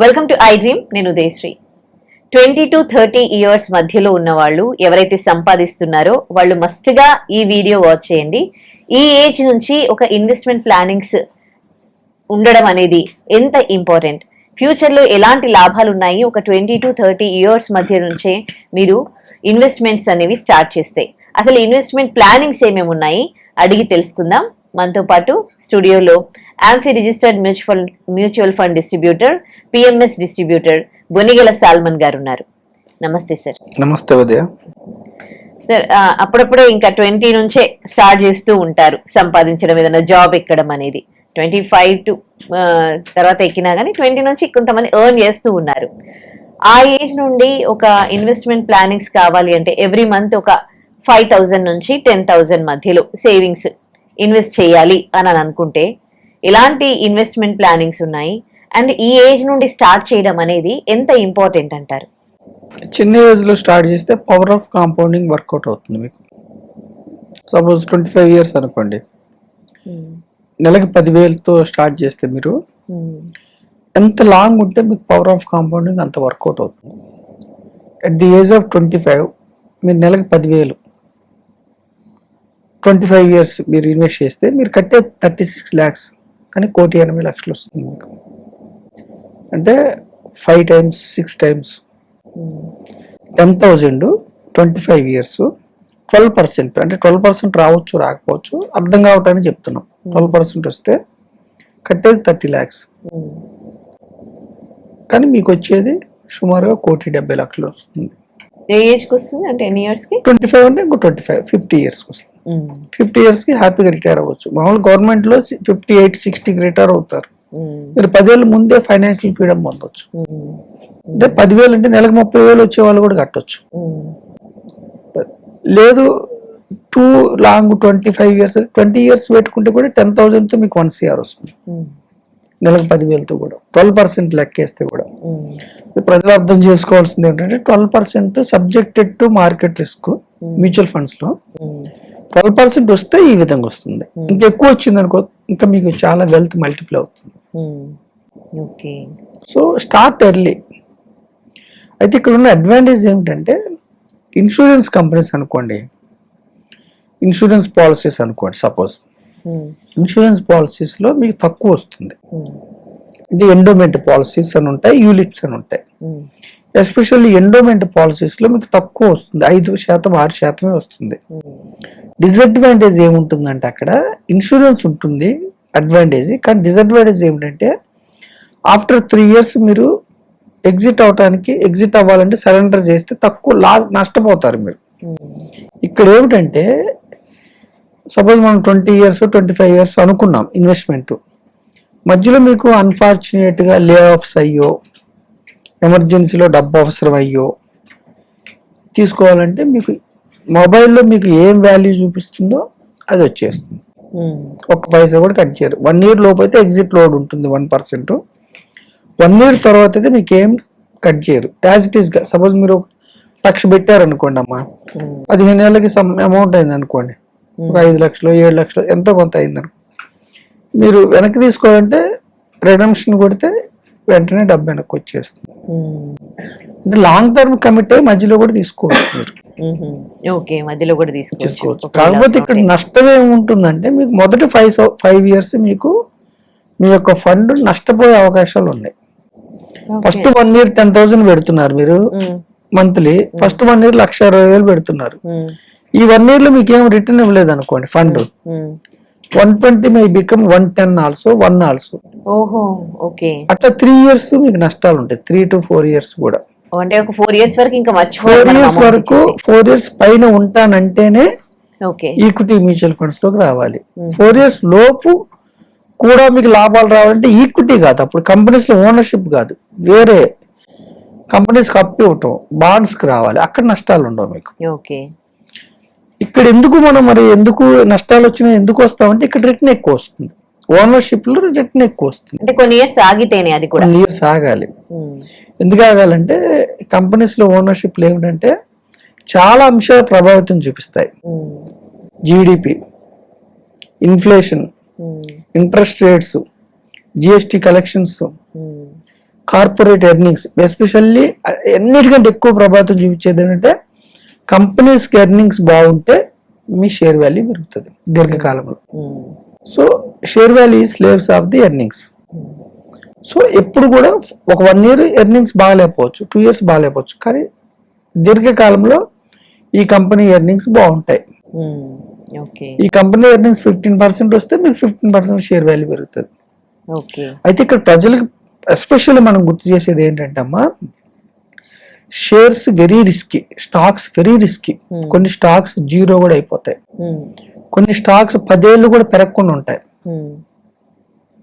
Welcome to I dream. నేను Udayasri. 20 to 30 years మధ్యలో ఉన్న వాళ్ళు ఎవరైతే సంపాదిస్తున్నారో వాళ్ళు మస్ట్గా ఈ వీడియో వాచ్ చేయండి. ఈ ఏజ్ నుంచి ఒక ఇన్వెస్ట్మెంట్ ప్లానింగ్స్ ఉండడం అనేది ఎంత ఇంపార్టెంట్, ఫ్యూచర్లో ఎలాంటి లాభాలు ఉన్నాయి, ఒక 20 to 30 ఇయర్స్ మధ్య నుంచే మీరు ఇన్వెస్ట్మెంట్స్ అనేవి స్టార్ట్ చేస్తే అసలు ఇన్వెస్ట్మెంట్ ప్లానింగ్స్ ఏమేమి ఉన్నాయి అడిగి తెలుసుకుందాం. మనతో పాటు స్టూడియోలో AMFI registered mutual fund distributor, PMS distributor Bonigela Solomon గారు ఉన్నారు. నమస్తే సార్. నమస్తే ఉదయ సార్. అప్పుడప్పుడే ఇంకా 20 నుంచే స్టార్ట్ చేస్తూ ఉంటారు సంపాదించడం, ఏదైనా జాబ్ ఎక్కడం అనేది. 25 టు తర్వాత ఎక్కినా కానీ 20 నుంచి కొంతమంది ఎర్న్ చేస్తూ ఉన్నారు. ఆ ఏజ్ నుండి ఒక ఇన్వెస్ట్మెంట్ ప్లానింగ్స్ కావాలి అంటే ఎవ్రీ మంత్ ఒక 5,000 నుంచి 10,000 మధ్యలో సేవింగ్స్ ఇన్వెస్ట్ చేయాలి అని అనుకుంటే ఎలాంటి ఇన్వెస్ట్మెంట్ ప్లానింగ్స్ ఉన్నాయి, అండ్ ఈ ఏజ్ నుండి స్టార్ట్ చేయడం అనేది ఎంత ఇంపార్టెంట్ అంటారు? చిన్న ఏజ్ లో స్టార్ట్ చేస్తే పవర్ ఆఫ్ కాంపౌండింగ్ వర్కౌట్ అవుతుంది. మీకు సపోజ్ 25 ఇయర్స్ అనుకోండి, నెలకి 10,000తో స్టార్ట్ చేస్తే మీరు ఎంత లాంగ్ ఉంటే మీకు పవర్ ఆఫ్ కాంపౌండింగ్ అంత వర్కౌట్ అవుతుంది. అట్ ది ఏజ్ ఆఫ్ 25 మీరు నెలకి 10,000 25 ఇయర్స్ మీరు ఇన్వెస్ట్ చేస్తే మీరు కట్టే 36 lakhs కానీ 1,80,00,000 వస్తుంది మీకు. అంటే 5 times 6 times 10,000 25 ఇయర్స్ 12%. అంటే 12% రావచ్చు రాకపోవచ్చు, అర్థం కావటానికి చెప్తున్నాం. 12% వస్తే కట్టేది 30 lakhs కానీ మీకు వచ్చేది సుమారుగా 1,70,00,000 వస్తుంది. ఏ ఏజ్కి వస్తుంది అంటే ఎన్ని ఇయర్స్కి? 25 అంటే ఇంకో 25 50 ఇయర్స్కి వస్తుంది. 50 ఇయర్స్కి హ్యాపీగా రిటైర్ అవ్వచ్చు. మామూలు గవర్నమెంట్ లో 58-60కి రిటైర్ అవుతారు. మీరు 10 ఏళ్ళ ముందే ఫైనాన్షియల్ ఫ్రీడమ్ పొందొచ్చు. అంటే 10,000 అంటే నెలకు 30,000 వచ్చే వాళ్ళు కూడా కట్టొచ్చు. లేదు టూ లాంగ్ 25 ఇయర్స్ 20 ఇయర్స్ పెట్టుకుంటే కూడా 10,000తో మీకు 1 crore వస్తుంది నెలకు 10,000తో కూడా. 12% లెక్కేస్తే కూడా. ప్రజలు అర్థం చేసుకోవాల్సింది ఏంటంటే 12% subjected to market risk. Mutual funds లో 12% వస్తే ఈ విధంగా వస్తుంది. ఇంకెక్కువ వచ్చింది అనుకో ఇంకా మీకు చాలా వెల్త్ మల్టిప్లై అవుతుంది. So start early. అయితే ఇక్కడ ఉన్న అడ్వాంటేజ్ ఏమిటంటే ఇన్సూరెన్స్ కంపెనీస్ అనుకోండి, ఇన్సూరెన్స్ పాలసీస్ అనుకోండి, సపోజ్ ఇన్సూరెన్స్ పాలసీస్ లో మీకు తక్కువ వస్తుంది. అంటే ఎండోమెంట్ పాలసీస్ అని ఉంటాయి, యూలిప్స్ అని ఉంటాయి. ఎస్పెషల్లీ ఎండోమెంట్ పాలసీస్ లో మీకు తక్కువ వస్తుంది, 5% 6% వస్తుంది. డిసడ్వాంటేజ్ ఏముంటుందంటే అక్కడ ఇన్సూరెన్స్ ఉంటుంది అడ్వాంటేజ్, కానీ డిసడ్వాంటేజ్ ఏమిటంటే ఆఫ్టర్ 3 years మీరు ఎగ్జిట్ అవ్వాలంటే సరెండర్ చేస్తే తక్కువ నష్టపోతారు మీరు. ఇక్కడ ఏమిటంటే సపోజ్ మనం 20 years 25 years అనుకున్నాం ఇన్వెస్ట్మెంట్, మధ్యలో మీకు అన్ఫార్చునేట్ గా లే ఆఫ్స్ అయ్యో, ఎమర్జెన్సీలో డబ్బు అవసరం అయ్యో తీసుకోవాలంటే మీకు మొబైల్లో మీకు ఏం వాల్యూ చూపిస్తుందో అది వచ్చేస్తుంది. 1 పైసా కూడా కట్ చేయరు. 1 year లోపు అయితే ఎగ్జిట్ లోడ్ ఉంటుంది 1%. 1 year తర్వాత అయితే మీకు ఏం కట్ చేయరు. యాజ్ ఇట్ ఈస్ గా సపోజ్ మీరు 1,00,000 పెట్టారనుకోండి అమ్మా, 15 ఏళ్ళకి సమ్ అమౌంట్ అయింది అనుకోండి, ఒక 5 లక్షలు 7 లక్షలు ఎంతో కొంత అయిందనుకో, మీరు వెనక్కి తీసుకోవాలంటే రిడమ్షన్ కొడితే వెంటనే డబ్బు వెనక్కి వచ్చేస్తుంది. అంటే లాంగ్ టర్మ్ కమిట్ అయ్యి మధ్యలో కూడా తీసుకోవచ్చు మీరు. కాకపోతే ఇక్కడ నష్టం ఏముంటుందంటే మీకు మొదటి 5 years మీకు మీ యొక్క ఫండ్ నష్టపోయే అవకాశాలు ఉన్నాయి. ఫస్ట్ 1 year 10,000 పెడుతున్నారు మీరు మంత్లీ, ఫస్ట్ 1 year 1,20,000 పెడుతున్నారు. ఈ 1 year లో మీకు ఏం రిటర్న్ ఇవ్వలేదు అనుకోండి, fund 120 may become 110 also 1 also. అట్లా 3 years మీకు నష్టాలు ఉంటాయి. 3 to 4 years కూడా. అంటే ఒక 4 years వరకు ఇంకా 4 years వరకు 4 years పైన ఉంటానంటేనే ఈక్విటీ మ్యూచువల్ ఫండ్స్ లోకి రావాలి. 4 years లోపు కూడా మీకు లాభాలు రావాలంటే ఈక్విటీ కాదు, అప్పుడు కంపెనీస్ లో ఓనర్షిప్ కాదు, వేరే కంపెనీస్ కి అప్పు ఇవ్వటం, బాండ్స్ కి రావాలి, అక్కడ నష్టాలు ఉండవు మీకు. ఇక్కడ ఎందుకు నష్టాలు వచ్చినా ఎందుకు వస్తామంటే ఇక్కడ రిటర్న్ ఎక్కువ వస్తుంది. ఓనర్షిప్ లో రిటర్న్ ఎక్కువ వస్తుంది. అంటే కొన్ని ఇయర్స్ ఆగితేనే, అది కూడా ఇయర్స్ ఆగాలి. ఎందుకు ఆగాలంటే కంపెనీస్ లో ఓనర్షిప్ ఏమిటంటే చాలా అంశాలు ప్రభావితం చూపిస్తాయి. GDP, inflation, interest rates, GST collections, corporate earnings especially అన్నిటికంటే ఎక్కువ ప్రభావితం చూపించేది ఏంటంటే కంపెనీస్కి ఎర్నింగ్స్ బాగుంటే మీ షేర్ వాల్యూ పెరుగుతుంది దీర్ఘకాలంలో. So share value slaves of the earnings. So ఎప్పుడు కూడా ఒక 1 year ఎర్నింగ్స్ బాగాలేకపోవచ్చు, 2 years బాగాలేకపోవచ్చు, కానీ దీర్ఘకాలంలో ఈ కంపెనీ ఎర్నింగ్స్ బాగుంటాయి. ఈ కంపెనీ ఎర్నింగ్స్ 15% వస్తే మీకు 15% షేర్ వాల్యూ పెరుగుతుంది. అయితే ఇక్కడ ప్రజలకు ఎస్పెషల్లీ మనం గుర్తు చేసేది ఏంటంటే అమ్మా, shares very risky, stocks very risky. కొన్ని స్టాక్స్ 0 కూడా అయిపోతాయి, కొన్ని స్టాక్స్ 10 ఏళ్ళు కూడా పెరగకుండా ఉంటాయి,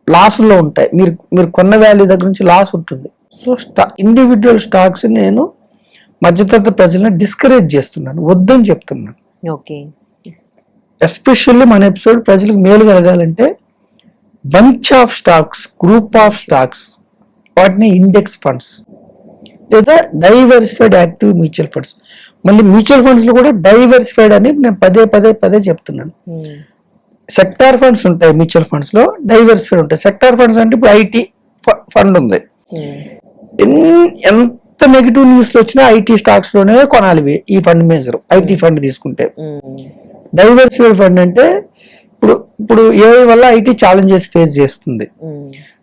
లాస్లో ఉంటాయి. మీరు కొన్న వాల్యూ దగ్గర నుంచి లాస్ ఉంటుంది. సో ఇండివిజువల్ స్టాక్స్ నేను మధ్యతరగతి ప్రజలను డిస్కరేజ్ చేస్తున్నాను, వద్దని చెప్తున్నాను. ఎస్పెషల్లీ మన ఎపిసోడ్ ప్రజలకు మేలు కలగాలంటే bunch of stocks, group of stocks, వాటిని ఇండెక్స్ ఫండ్స్ లేదా డైవర్సిఫైడ్ యాక్టివ్ మ్యూచువల్ ఫండ్స్. మళ్ళీ మ్యూచువల్ ఫండ్స్ లో కూడా డైవర్సిఫైడ్ అని నేను పదే చెప్తున్నాను. సెక్టార్ ఫండ్స్ ఉంటాయి మ్యూచువల్ ఫండ్స్ లో, డైవర్సిఫైడ్ ఉంటాయి. సెక్టార్ ఫండ్స్ అంటే ఇప్పుడు ఐటీ ఫండ్ ఉంది, ఎంత నెగిటివ్ న్యూస్ వచ్చినా ఐటీ స్టాక్స్ లోనే కొనాలి ఈ ఫండ్ మేజర్. ఐటీ ఫండ్ తీసుకుంటే డైవర్సిఫైడ్ ఫండ్ అంటే ఇప్పుడు ఏఐ వల్ల ఐటీ ఛాలెంజెస్ ఫేస్ చేస్తుంది.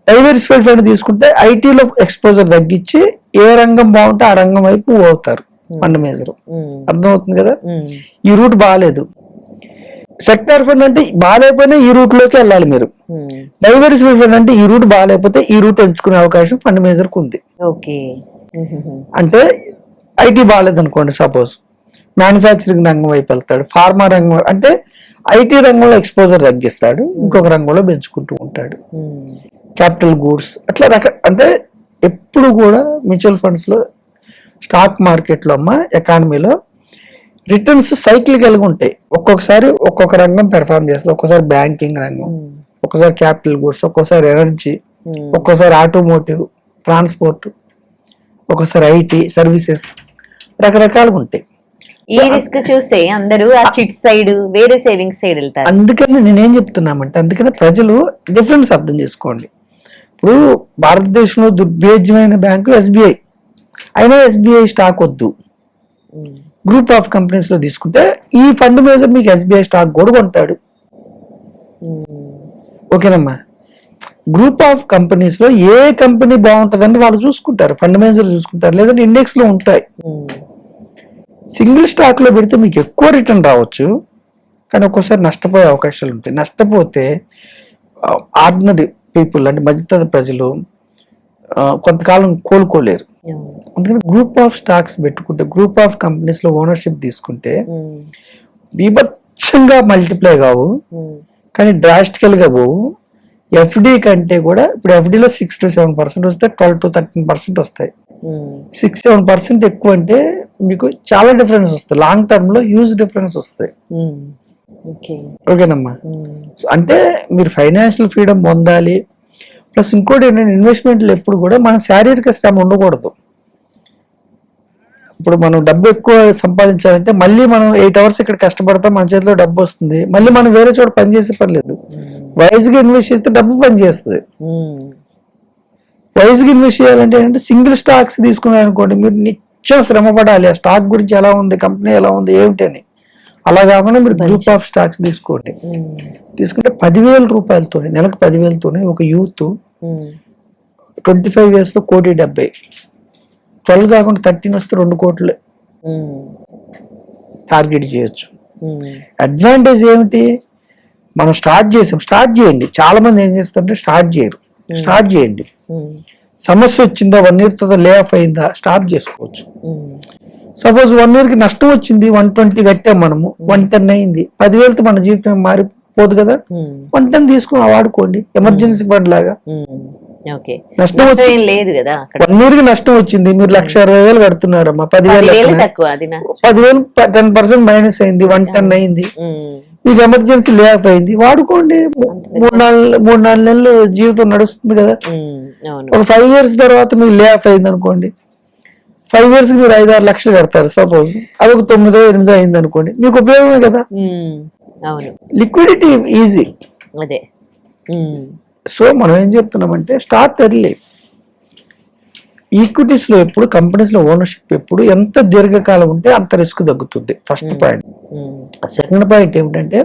డైవర్సిఫైడ్ ఫండ్ తీసుకుంటే ఐటీలో ఎక్స్పోజర్ తగ్గించి ఏ రంగం బాగుంటే ఆ రంగం వైపు మూవ్ అవుతారు ఫండ్ మేజర్. అర్థమవుతుంది కదా? ఈ రూట్ బాగాలేదు. సెక్టార్ ఫండ్ అంటే బాగాలేకపోయినా ఈ రూట్ లోకి వెళ్ళాలి మీరు. డైవర్సిఫైడ్ ఫండ్ అంటే ఈ రూట్ బాగాలేకపోతే ఈ రూట్ ఎంచుకునే అవకాశం ఫండ్ మేజర్ కు ఉంది. అంటే ఐటీ బాగాలేదు అనుకోండి, సపోజ్ మ్యానుఫ్యాక్చరింగ్ రంగం వైపు వెళ్తాడు, ఫార్మా రంగం అంటే ఐటీ రంగంలో ఎక్స్పోజర్ తగ్గిస్తాడు, ఇంకొక రంగంలో పెంచుకుంటూ ఉంటాడు. క్యాపిటల్ గూడ్స్ అట్లా అంటే ఎప్పుడు కూడా మ్యూచువల్ ఫండ్స్ లో, స్టాక్ మార్కెట్ లో అమ్మ ఎకానమీలో రిటర్న్స్ సైక్లికల్ గా ఉంటాయి. ఒక్కొక్కసారి ఒక్కొక్క రంగం పెర్ఫార్మ్ చేస్తుంది. ఒక్కోసారి బ్యాంకింగ్ రంగం, ఒక్కోసారి క్యాపిటల్ గూడ్స్, ఒక్కోసారి ఎనర్జీ, ఒక్కోసారి ఆటోమోటివ్, ట్రాన్స్పోర్ట్, ఒక్కోసారి ఐటీ సర్వీసెస్, రకరకాలుగా ఉంటాయి. ఈ రిస్క్ చూస్తే అందరూ ఆ చిట్ సైడ్, వేరే సేవింగ్స్ సైడ్ వెళ్తారు. అందుకని నేనేం చెప్తున్నామంటే, అందుకని ప్రజలు డిఫరెన్స్ అర్థం చేసుకోండి. ఇప్పుడు భారతదేశంలో దుర్భేద్యమైన బ్యాంకు ఎస్బీఐ, అయినా ఎస్బీఐ స్టాక్ వద్దు. గ్రూప్ ఆఫ్ కంపెనీస్ లో తీసుకుంటే ఈ ఫండ్ మేజర్ మీకు ఎస్బీఐ స్టాక్ కూడా కొంటాడు. ఓకేనమ్మా? గ్రూప్ ఆఫ్ కంపెనీస్ లో ఏ కంపెనీ బాగుంటుందని వాళ్ళు చూసుకుంటారు, ఫండ్ మేనేజర్ చూసుకుంటారు, లేదంటే ఇండెక్స్ లో ఉంటాయి. సింగిల్ స్టాక్ లో పెడితే మీకు ఎక్కువ రిటర్న్ రావచ్చు, కానీ ఒక్కోసారి నష్టపోయే అవకాశాలు ఉంటాయి. నష్టపోతే ఆర్డినరీ పీపుల్ అంటే మధ్యతరగతి ప్రజలు కొంతకాలం కోలుకోలేరు. అందుకని గ్రూప్ ఆఫ్ స్టాక్స్ పెట్టుకుంటే, గ్రూప్ ఆఫ్ కంపెనీస్ లో ఓనర్షిప్ తీసుకుంటే బీభత్సంగా మల్టిప్లై కావు, కానీ డ్రాస్టికల్ గా పోవు. ఎఫ్డి కంటే కూడా ఇప్పుడు ఎఫ్డిలో 6 to 7% వస్తాయి, 12 to 13% వస్తాయి. 6-7% ఎక్కువ అంటే మీకు చాలా డిఫరెన్స్ వస్తాయి. లాంగ్ టర్మ్ లో హ్యూజ్ డిఫరెన్స్ వస్తాయి. ఓకేనమ్మా? అంటే మీరు ఫైనాన్షియల్ ఫ్రీడమ్ పొందాలి. ప్లస్ ఇంకోటి ఏంటంటే, ఇన్వెస్ట్మెంట్లు ఎప్పుడు కూడా మన శారీరక శ్రమ ఉండకూడదు. ఇప్పుడు మనం డబ్బు ఎక్కువ సంపాదించాలంటే మళ్ళీ మనం 8 hours ఇక్కడ కష్టపడతాం, మన చేతిలో డబ్బు వస్తుంది, మళ్ళీ మనం వేరే చోట పని చేసే పని లేదు. వైజ్ గా ఇన్వెస్ట్ చేస్తే డబ్బు పని చేస్తుంది. వైజ్ గా ఇన్వెస్ట్ చేయాలంటే ఏంటంటే, సింగిల్ స్టాక్స్ తీసుకున్నారనుకోండి, మీరు నిత్యం శ్రమ పడాలి. ఆ స్టాక్ గురించి ఎలా ఉంది, కంపెనీ ఎలా ఉంది, ఏమిటి అని. అలా కాకుండా మీరు గ్రూప్ ఆఫ్ స్టాక్స్ తీసుకోండి. తీసుకుంటే 10,000 రూపాయలతో, నెలకు 10,000తోనే ఒక యూత్ 25 years లో 1,70,00,000, 12 కాకుండా 13 వస్తే 2 కోట్లు టార్గెట్ చేయొచ్చు. అడ్వాంటేజ్ ఏమిటి? మనం స్టార్ట్ చేయండి. చాలా మంది ఏం చేస్తారంటే స్టార్ట్ చేయరు. స్టార్ట్ చేయండి. సమస్య వచ్చిందా, 1 year తర్వాత లే ఆఫ్ అయిందా, స్టాప్ చేసుకోవచ్చు. సపోజ్ 1 year కి నష్టం వచ్చింది, 120 కట్టాం మనము, 110 అయింది, 10,000తో మన జీవితం మారిపోదు కదా. 110 తీసుకుని వాడుకోండి, ఎమర్జెన్సీ ఫండ్ లాగా. నష్టం వచ్చింది లేదు కదా, 1 year కి నష్టం వచ్చింది, మీరు 1,60,000 కడుతున్నారమ్మా, 10,000 10% మైనస్ అయింది, 110 అయింది, మీకు ఎమర్జెన్సీ లే ఆఫ్ అయింది, వాడుకోండి. 3-4 నెలలు జీవితం నడుస్తుంది కదా. ఒక 5 years తర్వాత మీకు లే ఆఫ్ అయింది అనుకోండి, 5 years కి మీరు 5-6 లక్షలు కడతారు. సపోజ్ అదొక 9-8 అయింది అనుకోండి, మీకు ఉపయోగమే కదా. Liquidity easy. సో మనం ఏం చెప్తున్నామంటే, స్టార్ట్ ఎర్లీ. ఈక్విటీస్ లో ఎప్పుడు కంపెనీస్ లో ఓనర్షిప్ ఎప్పుడు ఎంత దీర్ఘకాలం ఉంటే అంత రిస్క్ తగ్గుతుంది. First point. సెకండ్ పాయింట్ ఏమిటంటే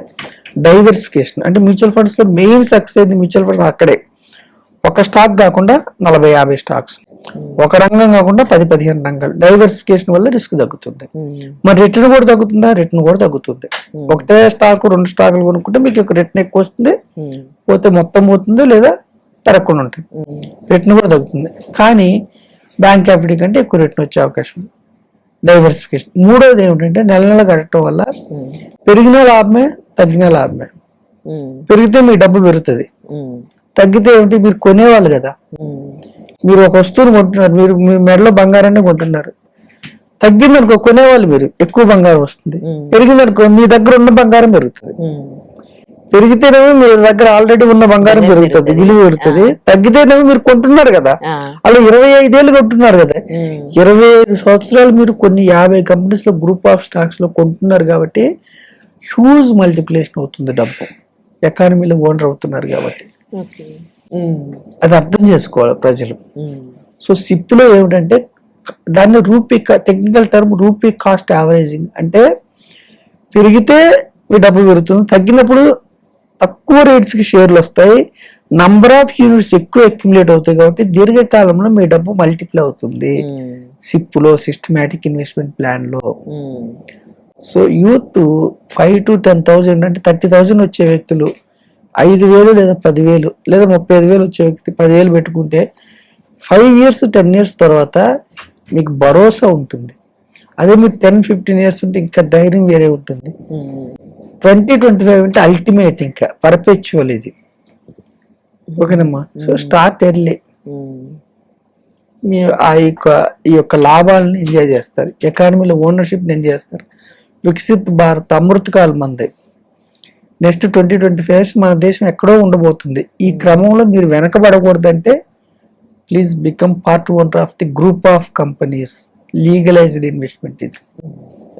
డైవర్సిఫికేషన్. అంటే మ్యూచువల్ ఫండ్స్ లో మెయిన్ సక్సెస్ అయింది మ్యూచువల్ ఫండ్స్ అక్కడే. ఒక స్టాక్ కాకుండా 40-50 స్టాక్స్, ఒక రంగం కాకుండా 10-15 రంగాలు. డైవర్సిఫికేషన్ వల్ల రిస్క్ తగ్గుతుంది. మరి రిటర్న్ కూడా తగ్గుతుందా? రిటర్న్ కూడా తగ్గుతుంది. ఒకటే స్టాక్ 2 స్టాకులు కొనుక్కుంటే మీకు రిటర్న్ ఎక్కువ వస్తుంది, పోతే మొత్తం పోతుంది, లేదా తరగకుండా ఉంటుంది. రిటర్న్ కూడా తగ్గుతుంది. కానీ బ్యాంక్ ఎఫ్డి కంటే ఎక్కువ రిటర్న్ వచ్చే అవకాశం ఉంది. డైవర్సిఫికేషన్. మూడోది ఏమిటంటే నెల నెల కట్టడం వల్ల పెరిగిన లాభమే తగ్గిన లాభమే. పెరిగితే మీ డబ్బు పెరుగుతుంది, తగ్గితే ఏమిటి మీరు కొనేవాళ్ళు కదా. మీరు ఒక వస్తువుని కొంటున్నారు, మీరు మీ మెడలో బంగారాన్ని కొంటున్నారు. తగ్గిందనుకో కొనేవాళ్ళు మీరు, ఎక్కువ బంగారం వస్తుంది. పెరిగిందనుకో మీ దగ్గర ఉన్న బంగారం పెరుగుతుంది. పెరిగితేనేమో మీ దగ్గర ఆల్రెడీ ఉన్న బంగారం పెరుగుతుంది, విలువ పెరుగుతుంది. తగ్గితేనేమో మీరు కొంటున్నారు కదా, అలా 25 ఏళ్ళు కొంటున్నారు కదా. 25 సంవత్సరాలు మీరు కొన్ని 50 కంపెనీస్ లో గ్రూప్ ఆఫ్ స్టాక్స్ లో కొంటున్నారు కాబట్టి హ్యూజ్ మల్టిప్లికేషన్ అవుతుంది డబ్బు. ఎకానమీలో ఓనర్ అవుతున్నారు కాబట్టి అది అర్థం చేసుకోవాలి ప్రజలు. సో సిప్ లో ఏమిటంటే దాన్ని rupee, technical term rupee cost averaging. అంటే పెరిగితే మీ డబ్బు పెరుగుతుంది, తగ్గినప్పుడు తక్కువ రేట్స్ కి షేర్లు వస్తాయి, నంబర్ ఆఫ్ యూనిట్స్ ఎక్కువ అక్యుములేట్ అవుతాయి కాబట్టి దీర్ఘకాలంలో మీ డబ్బు మల్టిప్లై అవుతుంది. సిప్ లో, సిస్టమాటిక్ ఇన్వెస్ట్మెంట్ ప్లాన్ లో. సో యూత్ 5 to 10,000 అంటే 30,000 వచ్చే వ్యక్తులు 5,000 లేదా 10,000 లేదా 35,000 వచ్చే వ్యక్తి 10,000 పెట్టుకుంటే 5 years 10 years తర్వాత మీకు భరోసా ఉంటుంది. అదే మీరు 10-15 years ఉంటే ఇంకా ధైర్యం వేరే ఉంటుంది. 20-25 అంటే అల్టిమేట్, ఇంకా పర్పెచువల్ ఇది. ఓకేనమ్మా. So start early. మీరు ఈ యొక్క లాభాలను ఎంజాయ్ చేస్తారు, ఎకానమీలో ఓనర్షిప్ ఎంజాయ్ చేస్తారు. వికసిత్ భారత్ అమృతకాలం మంది. నెక్స్ట్ 20-25 years మన దేశం ఎక్కడో ఉండబోతుంది. ఈ క్రమంలో మీరు వెనకబడకూడదంటే please become part owner of the group of companies. Legalised investment ఇది.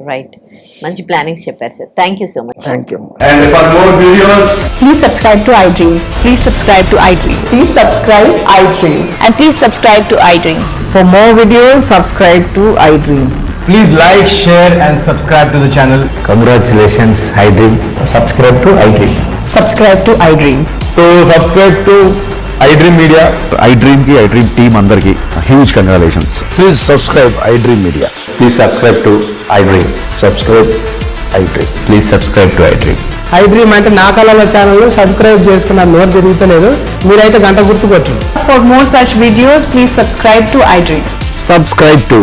రైట్, మంచి ప్లానింగ్స్ చెప్పారు sir. Thank you so much. Thank you. And for more videos, Please subscribe to iDream. Please subscribe to iDream. Please subscribe iDream. And please subscribe to iDream. For more videos, subscribe to iDream. please like, share and subscribe to the channel. Congratulations, iDream. Subscribe to iDream. Subscribe to iDream. So subscribe to iDream Media. iDream ki iDream team andarki huge congratulations. Please subscribe iDream Media. Please subscribe to iDream. Subscribe iDream. Please subscribe to iDream. iDream అంటే నా కళల channel subscribe చేసుకున్న నోరు తిరుగుతలేదు, మీరైతే గంట గుర్తు కొట్టండి. For more such videos, please subscribe to iDream. Subscribe to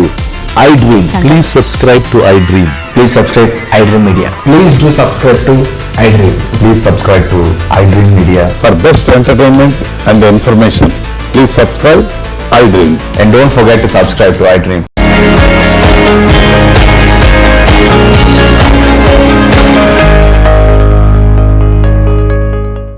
iDream. Please subscribe to iDream. Please subscribe iDream Media. Please do subscribe to iDream. Please subscribe to iDream Media. For best entertainment and information, please subscribe iDream. And don't forget to subscribe to iDream.